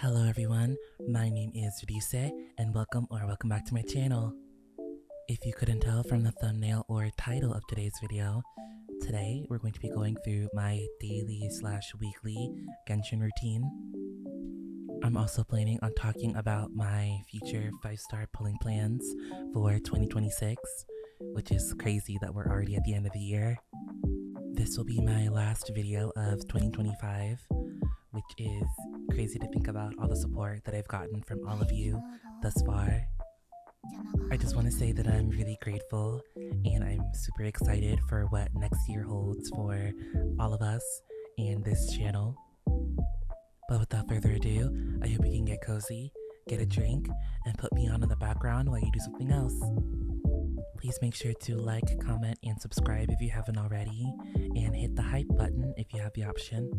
Hello everyone, my name is Ryusei and welcome back to my channel. If you couldn't tell from the thumbnail or title of today's video, today we're going to be going through my daily/weekly genshin routine. I'm also planning on talking about my future 5-star pulling plans for 2026, which is crazy that we're already at the end of the year. This will be my last video of 2025, which is crazy to think about all the support that I've gotten from all of you thus far. I just want to say that I'm really grateful and I'm super excited for what next year holds for all of us and this channel. But without further ado, I hope you can get cozy, get a drink, and put me on in the background while you do something else. Please make sure to like, comment, and subscribe if you haven't already, and hit the hype button if you have the option.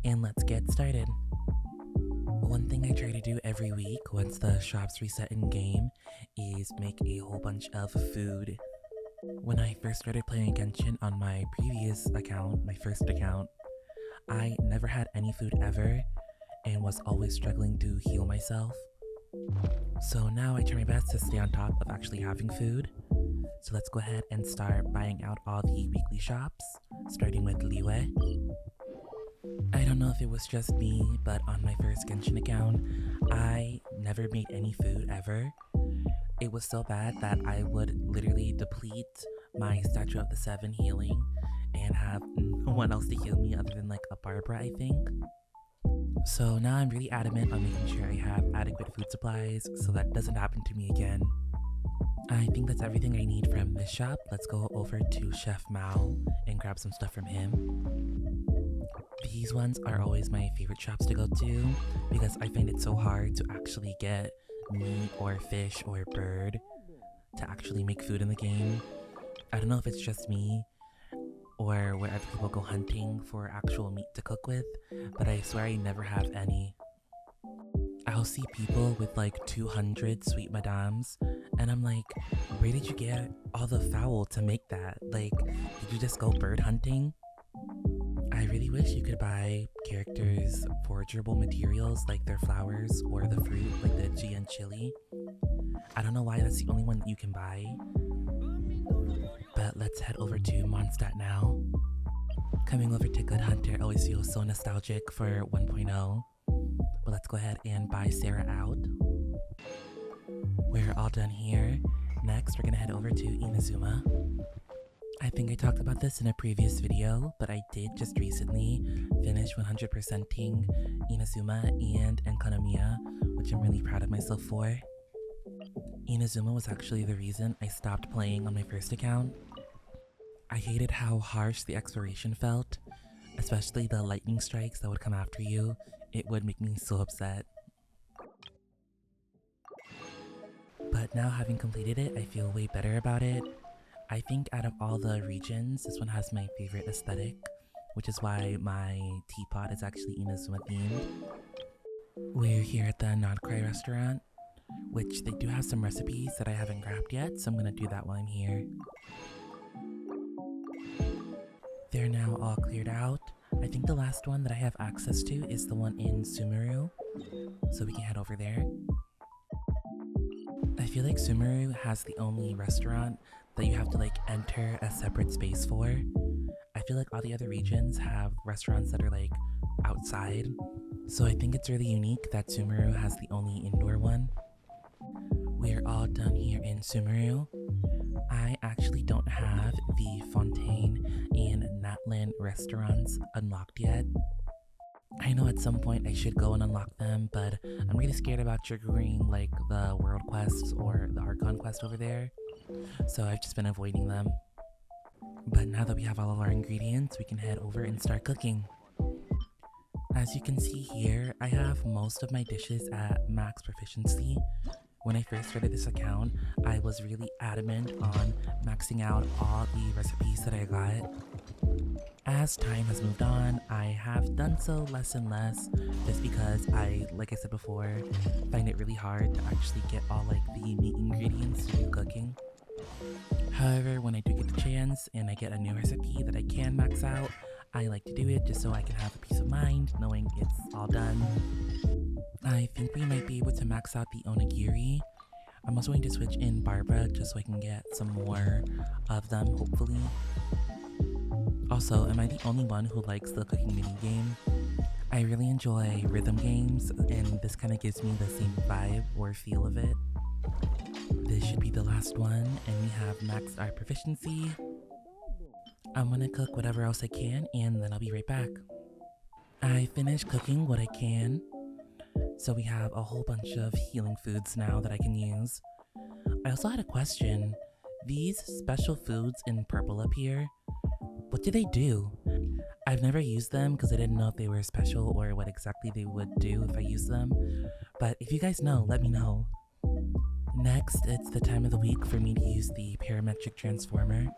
And let's get started. One thing I try to do every week once the shops reset in game is make a whole bunch of food. When I first started playing Genshin on my previous account, my first account, I never had any food ever and was always struggling to heal myself. So now I try my best to stay on top of actually having food. So let's go ahead and start buying out all the weekly shops, starting with Liyue. I don't know if it was just me, but on my first Genshin account, I never made any food ever. It was so bad that I would literally deplete my Statue of the Seven healing and have no one else to heal me other than like a Barbara, I think. So now I'm really adamant on making sure I have adequate food supplies so that doesn't happen to me again. I think that's everything I need from this shop. Let's go over to Chef Mao and grab some stuff from him. These ones are always my favorite shops to go to because I find it so hard to actually get meat or fish or bird to actually make food in the game. I don't know if it's just me or where other people go hunting for actual meat to cook with, but I swear I never have any. I'll see people with like 200 sweet madames and I'm like, where did you get all the fowl to make that? Like, did you just go bird hunting? I really wish you could buy characters forageable materials like their flowers or the fruit like the G and chili. I don't know why that's the only one that you can buy. But let's head over to Mondstadt now. Coming over to Good Hunter always feels so nostalgic for 1.0. But let's go ahead and buy Sarah out. We're all done here. Next, we're gonna head over to Inazuma. I think I talked about this in a previous video, but I did just recently finish 100%ing Inazuma and Enkanomiya, which I'm really proud of myself for. Inazuma was actually the reason I stopped playing on my first account. I hated how harsh the exploration felt, especially the lightning strikes that would come after you. It would make me so upset. But now having completed it, I feel way better about it. I think out of all the regions, this one has my favorite aesthetic, which is why my teapot is actually Inazuma themed. We're here at the Not Cry restaurant, which they do have some recipes that I haven't grabbed yet, so I'm gonna do that while I'm here. They're now all cleared out. I think the last one that I have access to is the one in Sumeru, so we can head over there. I feel like Sumeru has the only restaurant that you have to like enter a separate space for. I feel like all the other regions have restaurants that are like outside, so I think it's really unique that Sumeru has the only indoor one. We're all done here in Sumeru. I actually don't have the Fontaine and Natlan restaurants unlocked yet. I know at some point I should go and unlock them, but I'm really scared about triggering like the world quests or the Archon quest over there, so I've just been avoiding them. But now that we have all of our ingredients, we can head over and start cooking. As you can see here, I have most of my dishes at max proficiency. When I first started this account, I was really adamant on maxing out all the recipes that I got. As time has moved on, I have done so less and less just because like I said before, find it really hard to actually get all like the meat ingredients to do cooking. However, when I do get the chance and I get a new recipe that I can max out, I like to do it just so I can have a peace of mind knowing it's all done. I think we might be able to max out the onigiri. I'm also going to switch in Barbara just so I can get some more of them, hopefully. Also, am I the only one who likes the cooking minigame? I really enjoy rhythm games, and this kind of gives me the same vibe or feel of it. This should be the last one, and we have maxed our proficiency. I'm gonna cook whatever else I can, and then I'll be right back. I finished cooking what I can, so we have a whole bunch of healing foods now that I can use. I also had a question. These special foods in purple up here, what do they do? I've never used them because I didn't know if they were special or what exactly they would do if I used them. But if you guys know, let me know. Next, it's the time of the week for me to use the parametric transformer.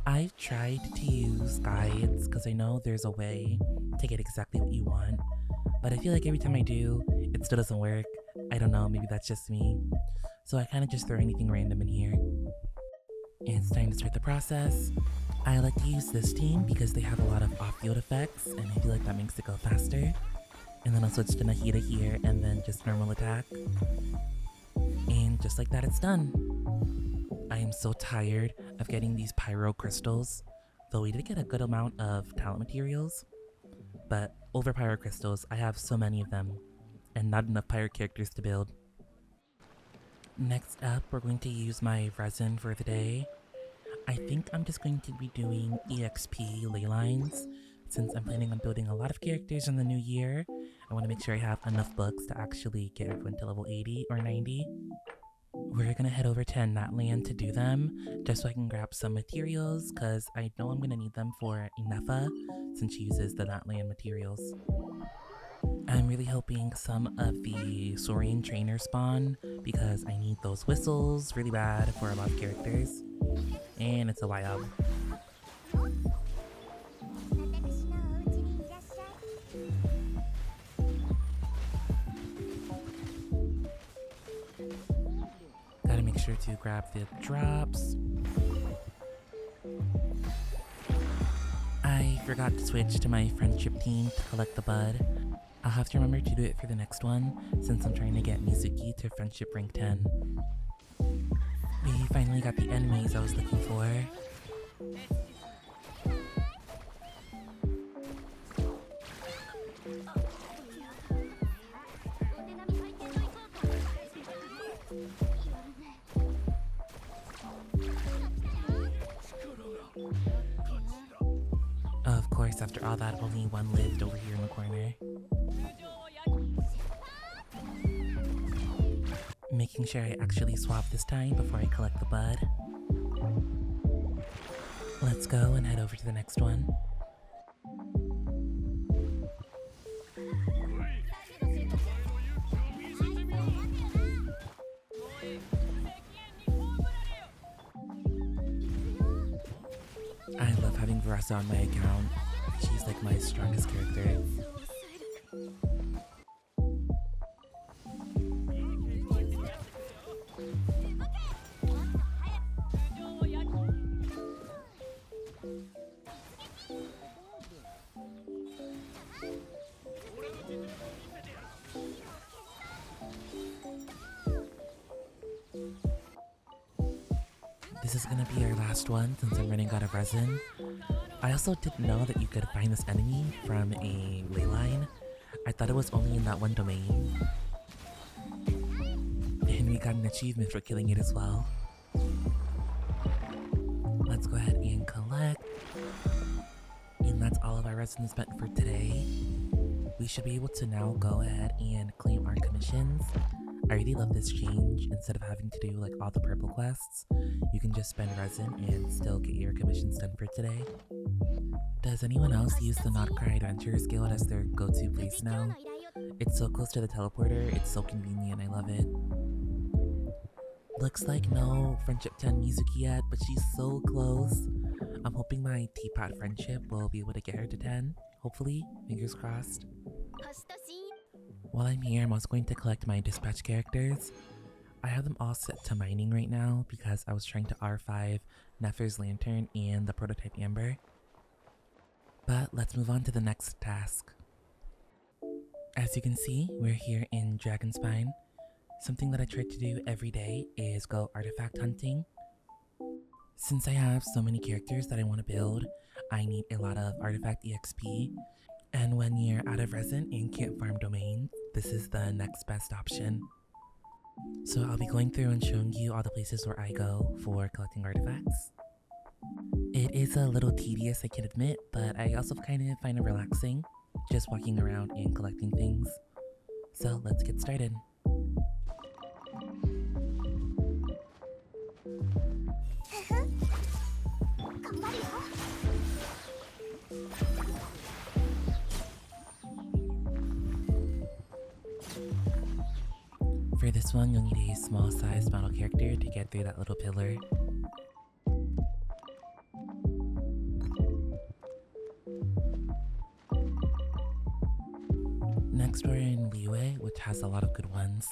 I've tried to use guides because I know there's a way to get exactly what you want. But I feel like every time I do, it still doesn't work. I don't know, maybe that's just me. So I kind of just throw anything random in here. And it's time to start the process. I like to use this team because they have a lot of off-field effects, and I feel like that makes it go faster. And then I'll switch to Nahida here, and then just normal attack. And just like that, it's done. I am so tired of getting these pyro crystals, though we did get a good amount of talent materials. But over pyro crystals, I have so many of them, and not enough pyro characters to build. Next up, we're going to use my resin for the day. I think I'm just going to be doing EXP leylines. Since I'm planning on building a lot of characters in the new year, I want to make sure I have enough books to actually get everyone to level 80 or 90. We're gonna head over to Natland to do them, just so I can grab some materials, because I know I'm gonna need them for Inefa, since she uses the Natland materials. I'm really hoping some of the Saurian trainers spawn, because I need those whistles really bad for a lot of characters. And it's a YL. Gotta make sure to grab the drops. I forgot to switch to my friendship team to collect the bud. I'll have to remember to do it for the next one, since I'm trying to get Mizuki to friendship rank 10. We finally got the enemies I was looking for. Of course, after all that, only one lived over here in the corner. Making sure I actually swap this time before I collect the bud. Let's go and head over to the next one. I love having Varasa on my account. She's like my strongest character. This is gonna be our last one since I'm running out of resin. I also didn't know that you could find this enemy from a leyline. I thought it was only in that one domain. And we got an achievement for killing it as well. Let's go ahead and collect. And that's all of our resin spent for today. We should be able to now go ahead and claim our commissions. I really love this change. Instead of having to do like all the purple quests, you can just spend resin and still get your commissions done for today. Does anyone else use the Not Cry Adventurers Guild as their go-to place now? It's so close to the teleporter, it's so convenient, I love it. Looks like no Friendship 10 Mizuki yet, but she's so close. I'm hoping my teapot friendship will be able to get her to 10, hopefully, fingers crossed. While I'm here, I'm also going to collect my dispatch characters. I have them all set to mining right now because I was trying to R5 Nefer's Lantern and the prototype Amber. But let's move on to the next task. As you can see, we're here in Dragonspine. Something that I try to do every day is go artifact hunting. Since I have so many characters that I want to build, I need a lot of artifact EXP. And when you're out of resin and can't farm domains, this is the next best option. So I'll be going through and showing you all the places where I go for collecting artifacts. It is a little tedious, I can admit, but I also kind of find it relaxing, just walking around and collecting things. So let's get started. For this one, you'll need a small sized model character to get through that little pillar. Next we're in Ryusei, which has a lot of good ones.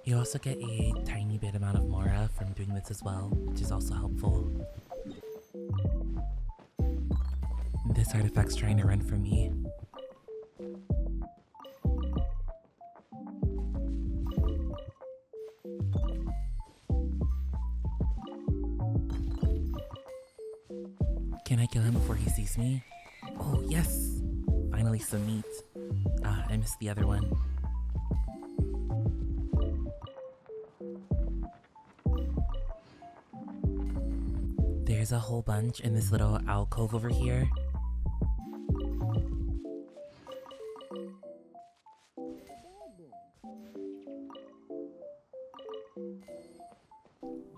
You also get a tiny bit amount of Mora from doing this as well, which is also helpful. This artifact's trying to run from me. Can I kill him before he sees me? Oh yes! Finally some meat. I missed the other one. There's a whole bunch in this little alcove over here.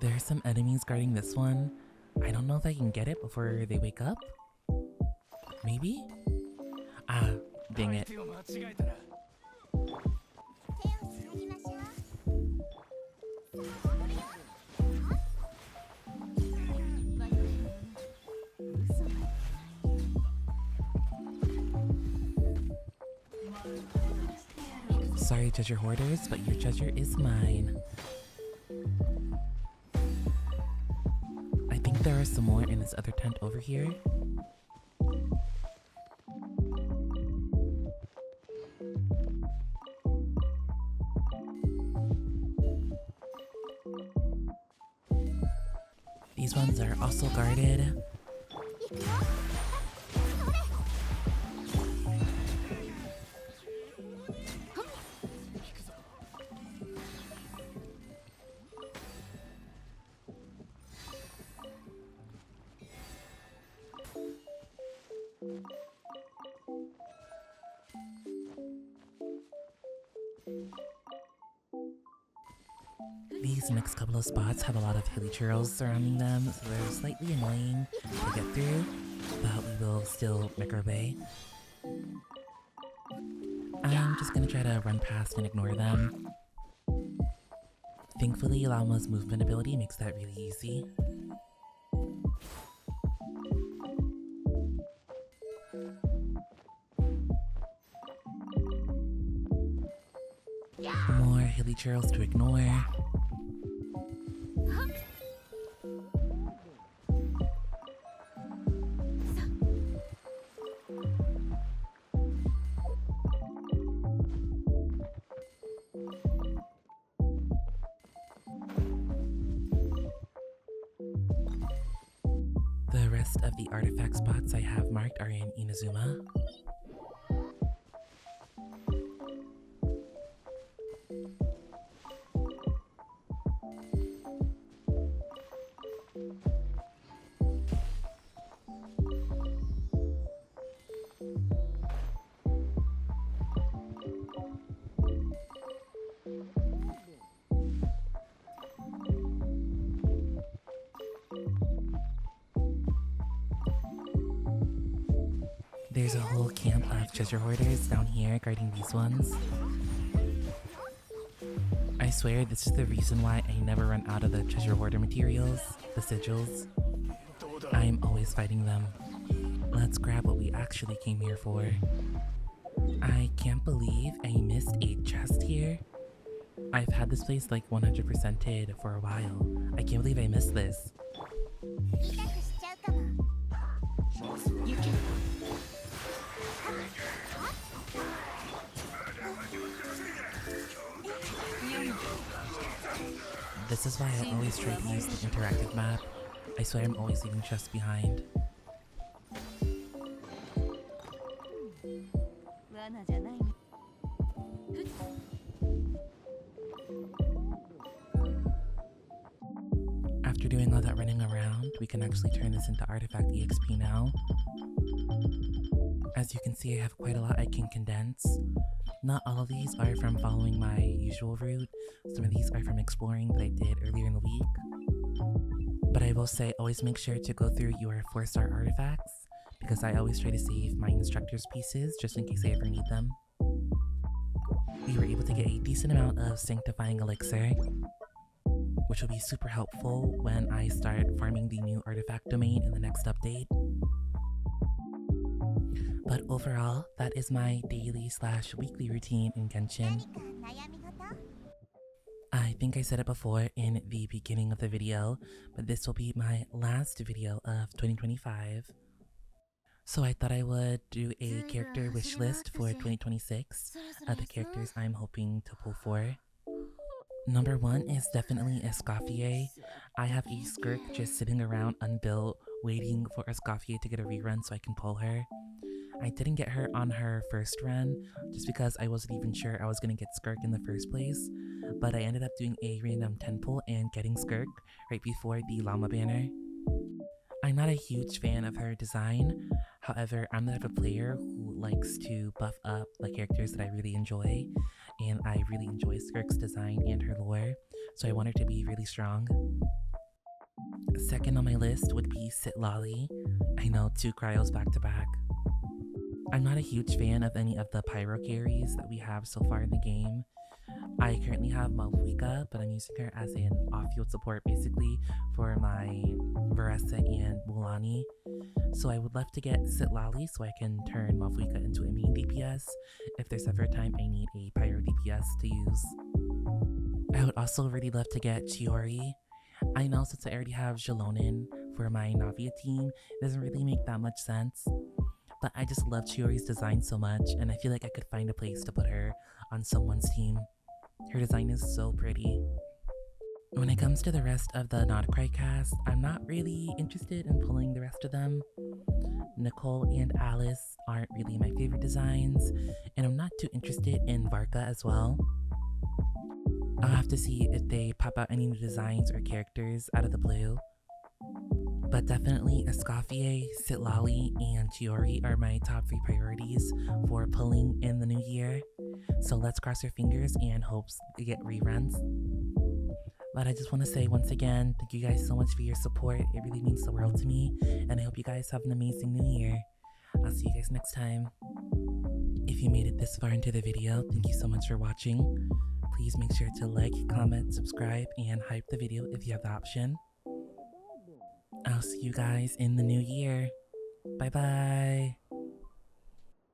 There's some enemies guarding this one. I don't know if I can get it before they wake up. Maybe? Ah, dang it. Sorry, treasure hoarders, but your treasure is mine. I think there are some more in this other tent over here. These ones are also guarded. These next couple of spots have a lot of hilly trails surrounding them, so they're slightly annoying to get through, but we will still make our way. I'm just gonna try to run past and ignore them. Thankfully, Llama's movement ability makes that really easy. More hilly trails to ignore. The rest of the artifact spots I have marked are in Inazuma. There's a whole camp of treasure hoarders down here guarding these ones. I swear this is the reason why I never run out of the treasure hoarder materials, the sigils. I'm always fighting them. let's grab what we actually came here for. I can't believe I missed a chest here. I've had this place like 100%ed for a while. I can't believe I missed this. This is why I always try to use the interactive map. I swear I'm always leaving chests behind. After doing all that running around, we can actually turn this into artifact EXP now. As you can see, I have quite a lot I can condense. Not all of these are from following my usual route. Some of these are from exploring that I did earlier in the week. But I will say, always make sure to go through your 4-star artifacts, because I always try to save my instructor's pieces just in case I ever need them. We were able to get a decent amount of sanctifying elixir, which will be super helpful when I start farming the new artifact domain in the next update. But overall, that is my daily/weekly routine in Genshin. I think I said it before in the beginning of the video, but this will be my last video of 2025. So I thought I would do a character wish list for 2026 of the characters I'm hoping to pull for. Number 1 is definitely Escoffier. I have a Skirk just sitting around unbuilt, waiting for Escoffier to get a rerun so I can pull her. I didn't get her on her first run, just because I wasn't even sure I was going to get Skirk in the first place, but I ended up doing a random 10 pull and getting Skirk right before the llama banner. I'm not a huge fan of her design, however, I'm the type of player who likes to buff up the characters that I really enjoy, and I really enjoy Skirk's design and her lore, so I want her to be really strong. Second on my list would be Sitlali. I know, 2 cryos back to back. I'm not a huge fan of any of the pyro carries that we have so far in the game. I currently have Malvuika, but I'm using her as an off-field support basically for my Varessa and Mulani. So I would love to get Sitlali so I can turn Malvuika into a main DPS if there's ever a time I need a pyro DPS to use. I would also really love to get Chiori. I know since I already have Jalonin for my Navia team, it doesn't really make that much sense. But I just love Chiori's design so much, and I feel like I could find a place to put her on someone's team. Her design is so pretty. When it comes to the rest of the Notcry cast, I'm not really interested in pulling the rest of them. Nicole and Alice aren't really my favorite designs, and I'm not too interested in Varka as well. I'll have to see if they pop out any new designs or characters out of the blue. But definitely Escoffier, Sitlali, and Chiori are my top 3 priorities for pulling in the new year. So let's cross our fingers and hopes we get reruns. But I just want to say once again, thank you guys so much for your support. It really means the world to me, and I hope you guys have an amazing new year. I'll see you guys next time. If you made it this far into the video, thank you so much for watching. Please make sure to like, comment, subscribe, and hype the video if you have the option. I'll see you guys in the new year. Bye bye.